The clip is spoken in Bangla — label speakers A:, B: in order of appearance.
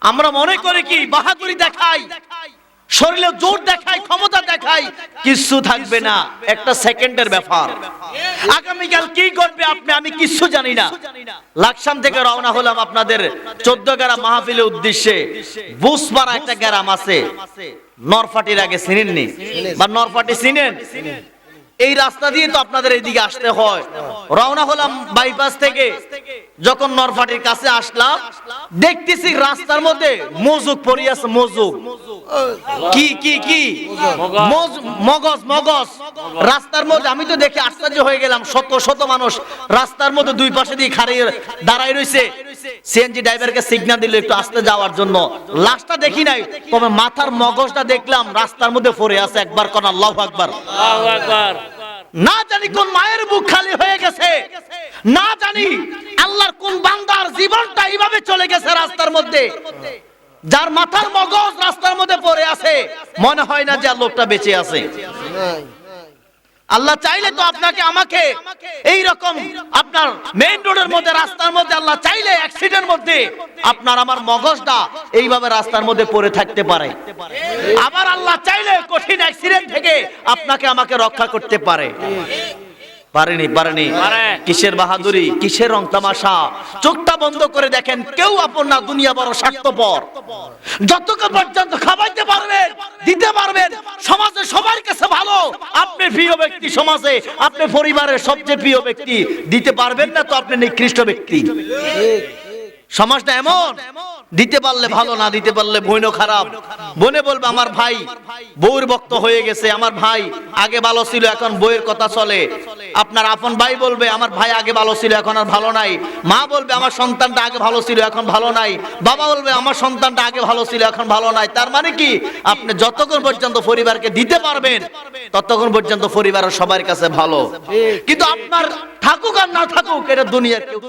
A: আমরা মনে করি কি বাহাদুরি দেখাই, শরীরে জোর দেখাই, ক্ষমতা দেখাই, কিছু থাকবে না, একটা সেকেন্ডের ব্যাপার। আগামীকাল কি করবে আপনি আমি কিছু জানি না। লাকসাম থেকে রওনা হলাম আপনাদের 14 গ্রাম মাহফিলের উদ্দেশ্যে। বুসপাড়া একটা গ্রাম আছে, নরফাটির আগে চিনেননি বা নরফাটি চিনেন? এই রাস্তা দিয়ে তো আপনাদের এইদিকে আসতে হয়। রওনা হলাম বাইপাস থেকে, যখন নরফাটির কাছে আসলাম দেখতেছি রাস্তার মধ্যে মজুক পড়ে আছে। মজুক কি কি কি? মগজ। মগজ রাস্তার মধ্যে। আমি তো দেখে আশ্চর্য হয়ে গেলাম, শত শত মানুষ রাস্তার মধ্যে দুই পাশে দিয়ে দাঁড়ায় রয়েছে। সিএনজি ড্রাইভারকে সিগন্যাল দিল একটু আস্তে যাওয়ার জন্য। লাশটা দেখি নাই, তবে মাথার মগজটা দেখলাম রাস্তার মধ্যে পড়ে আছে। একবার কোন আল্লাহু আকবার।
B: আল্লাহু আকবার।
A: না জানি কোন মায়ের বুক খালি হয়ে গেছে, না জানি আল্লাহর কোন বান্দার জীবনটা এইভাবে চলে গেছে রাস্তার মধ্যে, যার মাথার মগজ রাস্তার মধ্যে পড়ে আছে। মনে হয় না যে লোকটা বেঁচে আছে। আল্লাহ চাইলে তো আপনাকে আমাকে এই রকম আপনার মেইন রোডের মধ্যে রাস্তার মধ্যে আল্লাহ চাইলে অ্যাক্সিডেন্ট মধ্যে আপনার আমার মগজটা এইভাবে রাস্তার মধ্যে পড়ে থাকতে পারে। আবার আল্লাহ চাইলে কঠিন অ্যাক্সিডেন্ট থেকে আপনাকে আমাকে রক্ষা করতে পারে। পারেনি। কিসের বাহাদুরি, কিসের রং তামাশা? চোখটা বন্ধ করে দেখেন, কেউ আপন না, দুনিয়া বড় স্বার্থপর। যতক্ষণ পর্যন্ত খাওয়াইতে পারবেন, দিতে পারবেন, সমাজে সবার কাছে ভালো, আপনি প্রিয় ব্যক্তি, সমাজে আপনি পরিবারের সবচেয়ে প্রিয় ব্যক্তি, দিতে পারবেন না তো আপনি নিকৃষ্ট ব্যক্তি। সমাজটা এমন, দিতে পারলে ভালো, না দিতে পারলে বইনও খারাপ। বনে বলবে আমার ভাই বউর ভক্ত হয়ে গেছে, আমার ভাই আগে ভালো ছিল এখন বইয়ের কথা চলে। আপনার আপন ভাই বলবে আমার ভাই আগে ভালো ছিল এখন আর ভালো নাই। মা বলবে আমার সন্তানটা আগে ভালো ছিল এখন ভালো নাই। বাবা বলবে আমার সন্তানটা আগে ভালো ছিল এখন ভালো নাই। তার মানে কি, আপনি যতক্ষণ পর্যন্ত পরিবারকে দিতে পারবেন ততক্ষণ পর্যন্ত পরিবারের সবার কাছে ভালো। কিন্তু আপনার থাকুক আর না থাকুক, এটা দুনিয়ার কেউ